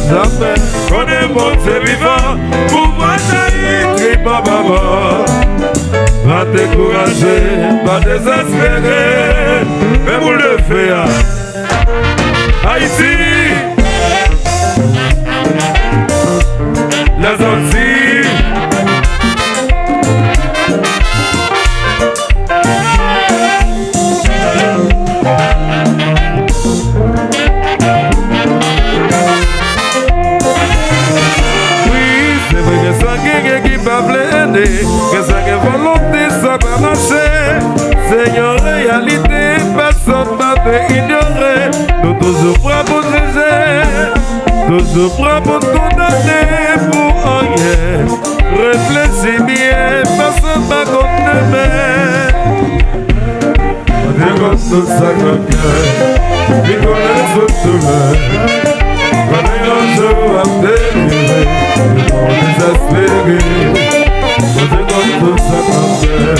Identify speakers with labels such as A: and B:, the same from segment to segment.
A: jamais. Connais mon Dieu vivant, pouvoir tailler, papa. Pas décourager, pas désespérer, mais vous le faire. Haïti, les Antilles, oui, c'est vrai que ça qui va blender, que ça qui volonté, ça va marcher. Seigneur, réalité, personne ne va ignorer. Nous toujours prêts pour juger, toujours prêts pour condamner pour rien. Réfléchis bien, personne ne va condamner. On dégonce tout ça comme cœur, il connaît tout douleur. Quand il y a un jour à délivrer, on désespéré. On dégonce tout ça comme cœur,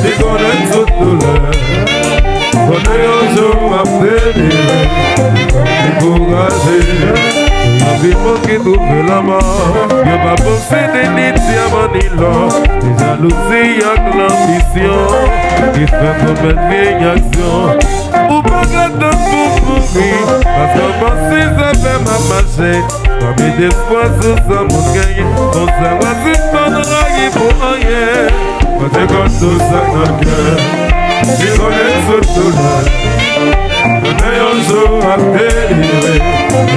A: il connaît tout douleur. Quand il y a un jour à délivrer, décourager. La vie qui trouve la mort, y'a pas possédé ni diamant ni l'or. Les jalousies y'a que l'ambition qui fait comme une vieille action. Ou pas garder pour mourir, parce que moi si ça fait ma marcher. Parmi des fois sous ça mon gagné, on s'en va si pas de railler pour rien. Quand tu comptes tout ça dans le cœur, tu connais tout douleur. On est un jour à délivrer,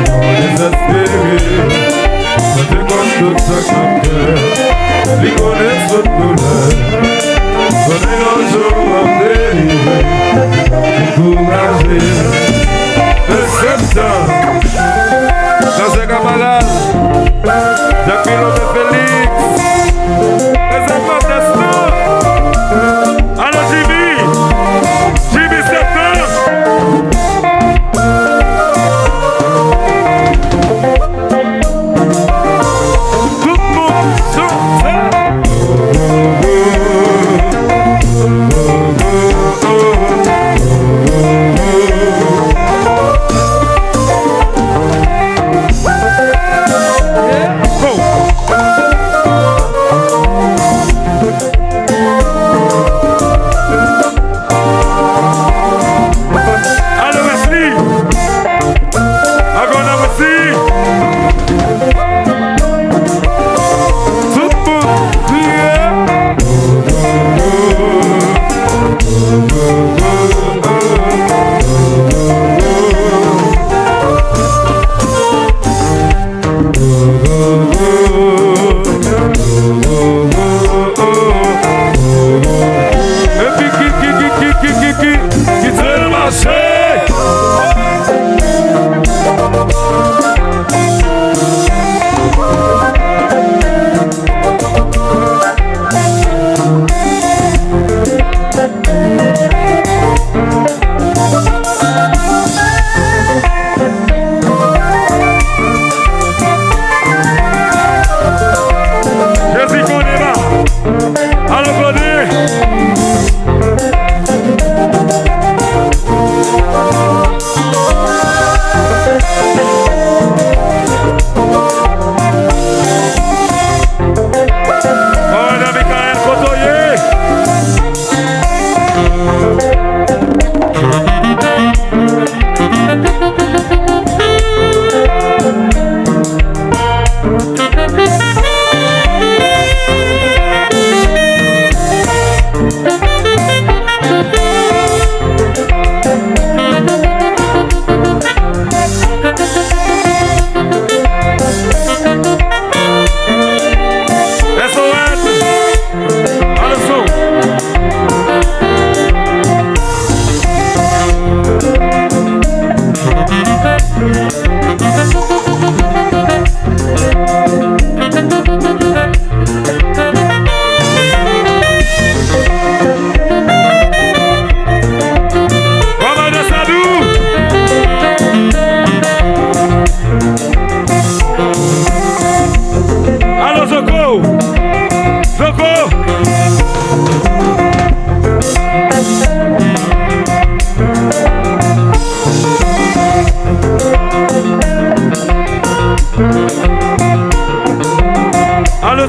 A: on est désespéré. Quand tu comptes tout ça comme cœur, tu connais toute douleur. On est un jour à délivrer, découragé. Le septembre, dans ces camarades, Jacques de Félix, les enfants d'Astor. Alors Jimmy septembre. Tout le monde chante.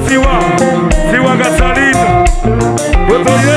A: Siwa Gasalina. Otoye.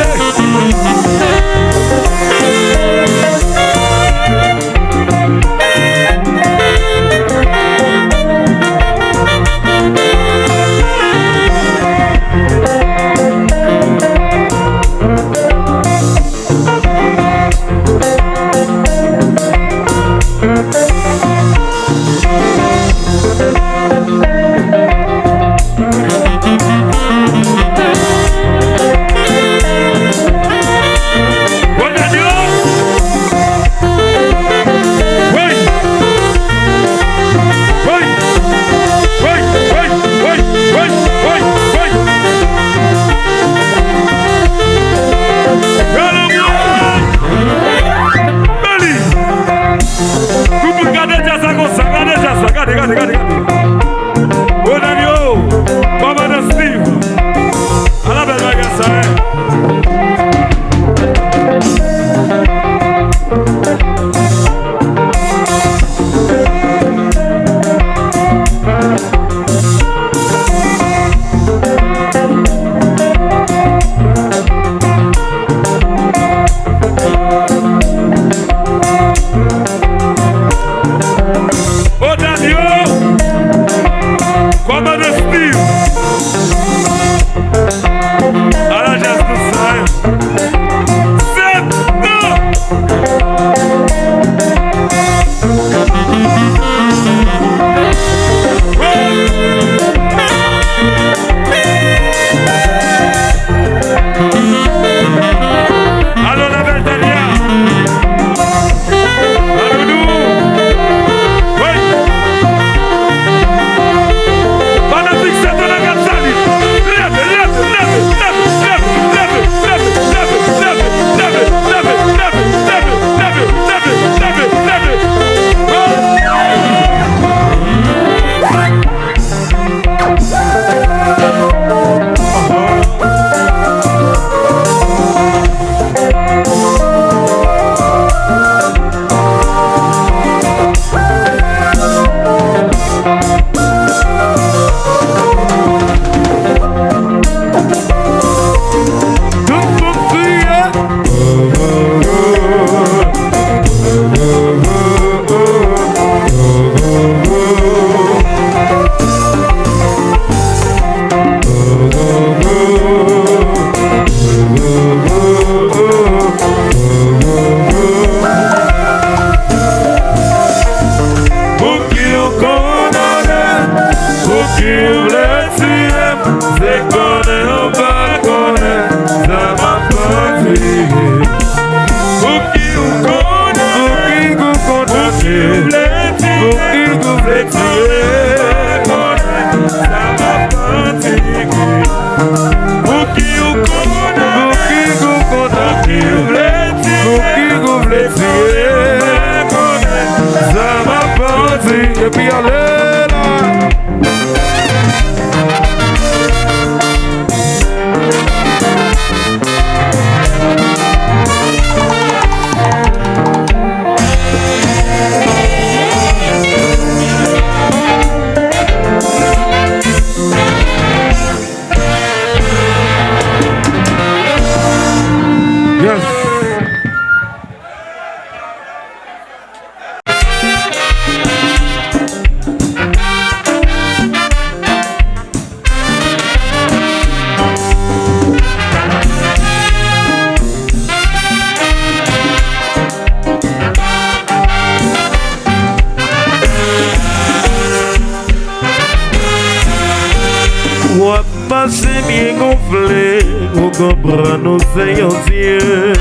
B: C'est bien gonflé, on comprend nos yeux.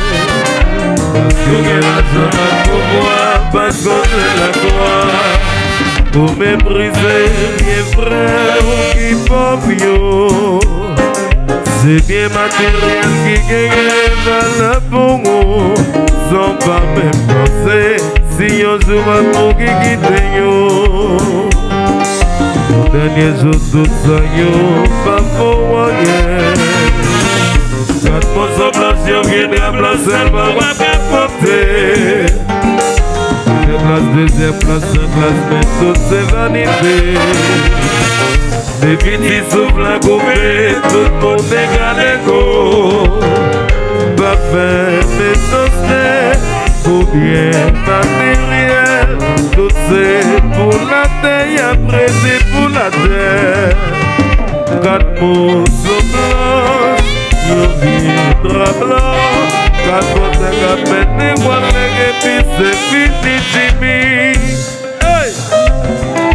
B: Parce qu'on est la zone pour moi, parce qu'on est la croix. Pour mépriser mes frères qui papillon. C'est bien matériel qui gagne dans la bongo. Sans pas même penser, si on joue à mon qui quitte yo. Dernier jour de ça, yo, pas pour moi. Quand mon semblation vient de la place, elle va m'apporter. Deuxième place, mais toutes ces vanités.
A: Depuis tu souffles la goupée, tout le monde est galégo. Pas faire mes sauces, pour bien matériel. Tout c'est pour la terre, après c'est pour la terre. 4 mots sont blancs, nous vivra blanc. 4 mots de capette, et voilà et puis c'est fini Jimmy. Hey!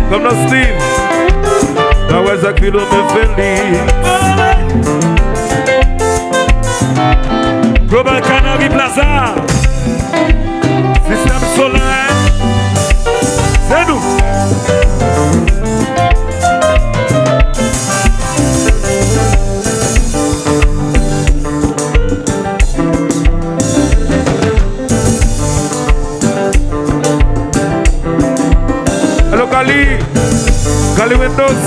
A: Comme dans Steve, la ouais ça qui nous me fait lire.
B: Global Canary Plaza, Système solaire, c'est nous.
A: Hello Kali Windows.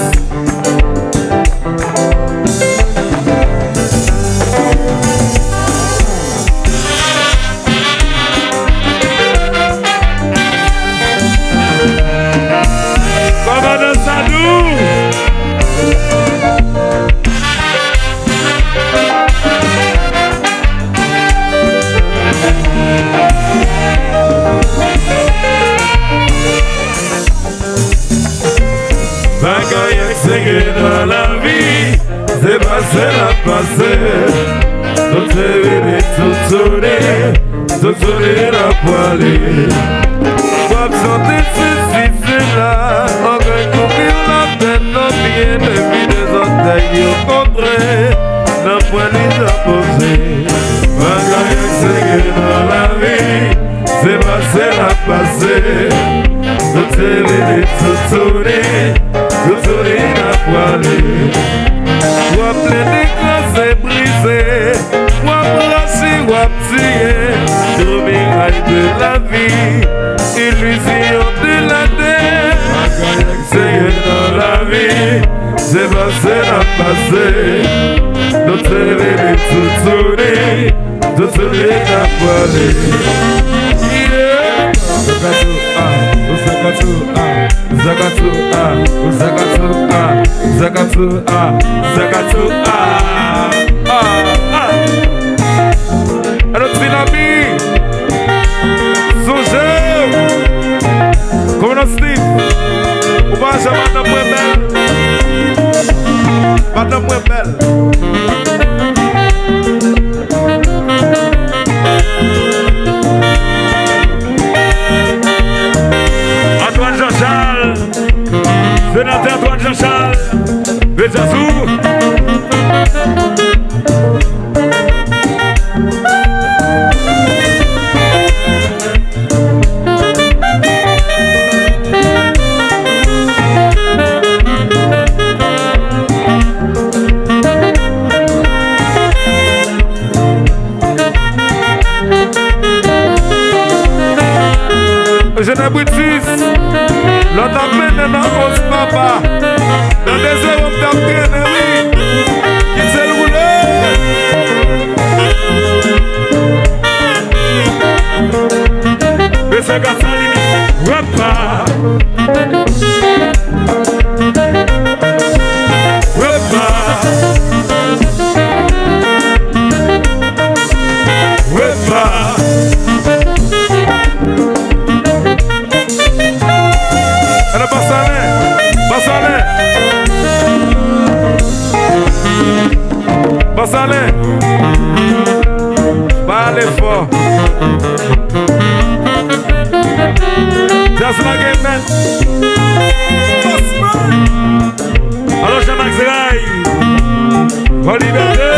A: Dans la vie, c'est passé la passé. Tout est venu, tout tourné la poêlée. Soit chanter ceci, cela, on gagne courir la peine, non bien de vie des orteils au contraire. La poêlée a posé. Bagaille c'est dans la vie, c'est passé la passé. Tout est venu, tout tourné la poêlée. Wap les déclenches c'est brisé. Wap brassé, wap tiré. Dormiraille de la vie, illusion de la terre. C'est dans la vie, c'est passé la passé. Nous t'aimer tout tourner la poêlée. Zakatu, alors Tsunami, Soujou, comment on se dit? On va jamais madame moins belle. Madame moins belle.
B: Antoine Jean-Charles, sénateur Antoine Jean-Charles, Bézazou.
A: Je n'ai plus de fils. L'autre appelle dans l'os papa. Dans des heures, on t'a bien, oui. Qui s'est roulé.
B: Mais c'est qu'à Salini, repas.
A: Bassalin, parlez fort. Just like it, man.
B: Alors Jean-Marc Zeraï, en liberté.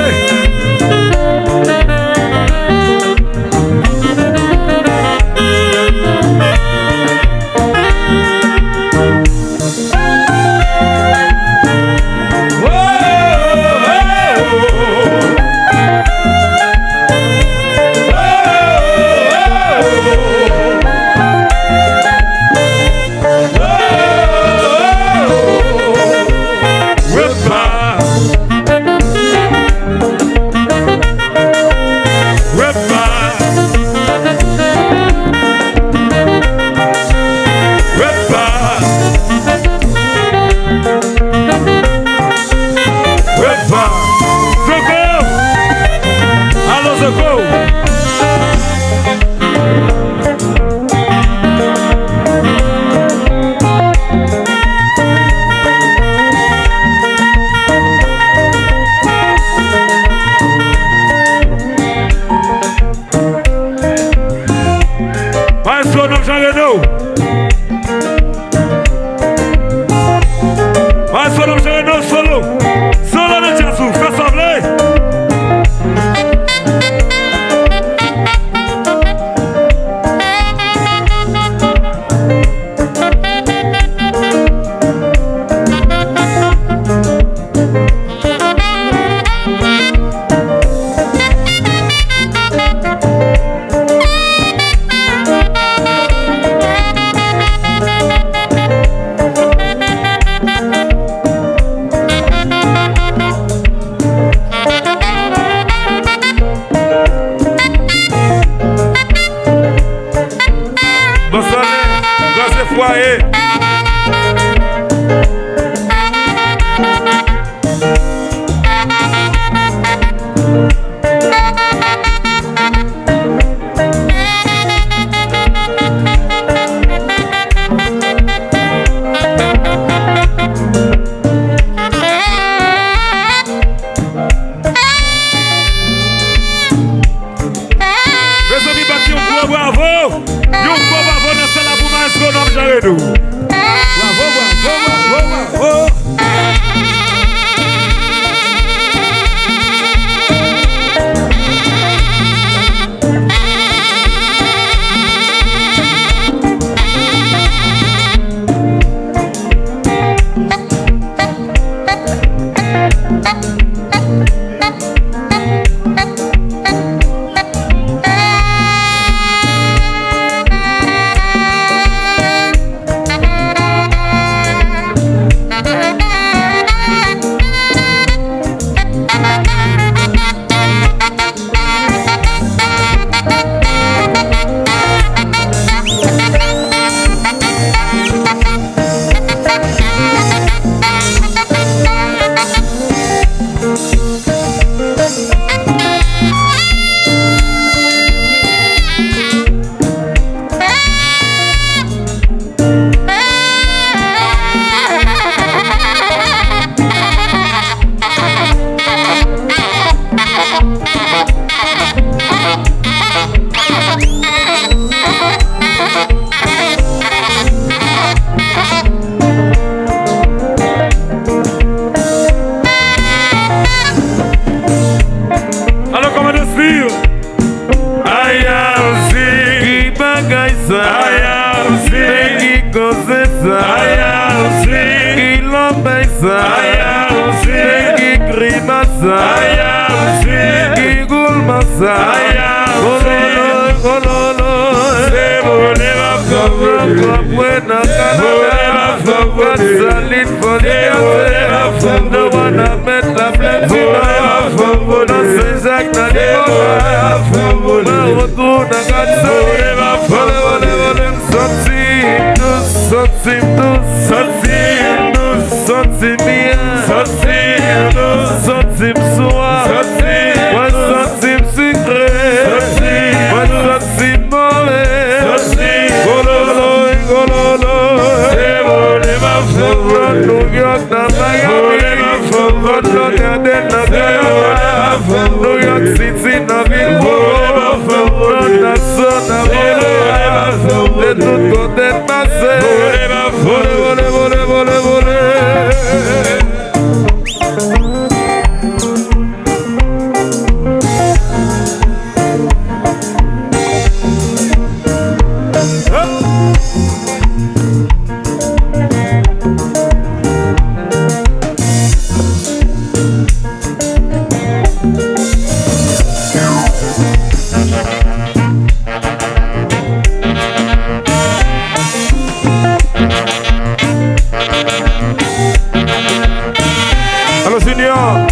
A: ça, qui l'embête ça, qui crie ma ça, qui goule ma ça, c'est volé ma buena salir por no van a mettre la flexina, no se jacta de bola, me retourne à cancer, vole, sorti bien, sorti soir, sorti sucré, sorti mauvais, gololo, New York na Miami, New York City na Billboard, na zona de tout côté passé, volé. Allô, Junior.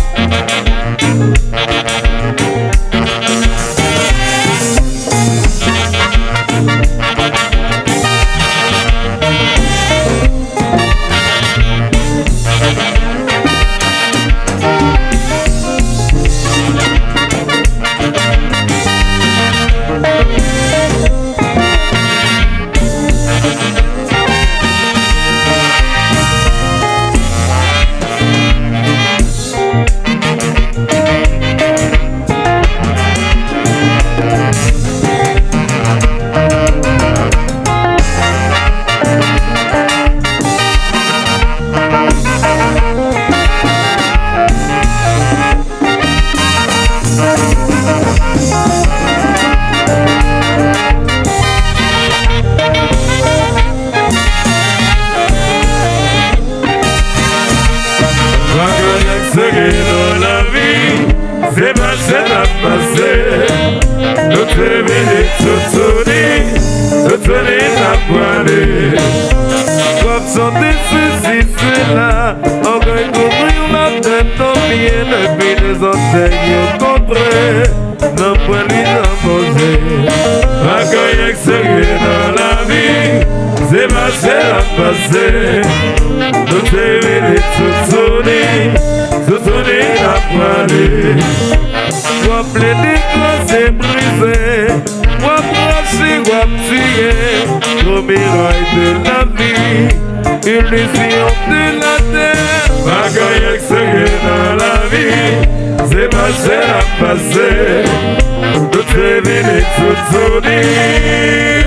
A: Dans la vie, c'est passé à passer. Notre vie tout tourner à poiler. Comme santé, ceci, cela, encore couvrir la tête en bien, et puis les orteils au contraire, non pas lui imposer. Accueillir que c'est dans la vie, c'est passé à passer. Notre vie tout tourner à poiler. Soit plein c'est brisé, soit broché, soit tué. Au mirail de la vie, illusion de la terre. Accueillir que c'est dans la vie, c'est passé à passer. Notre vie tout tourner.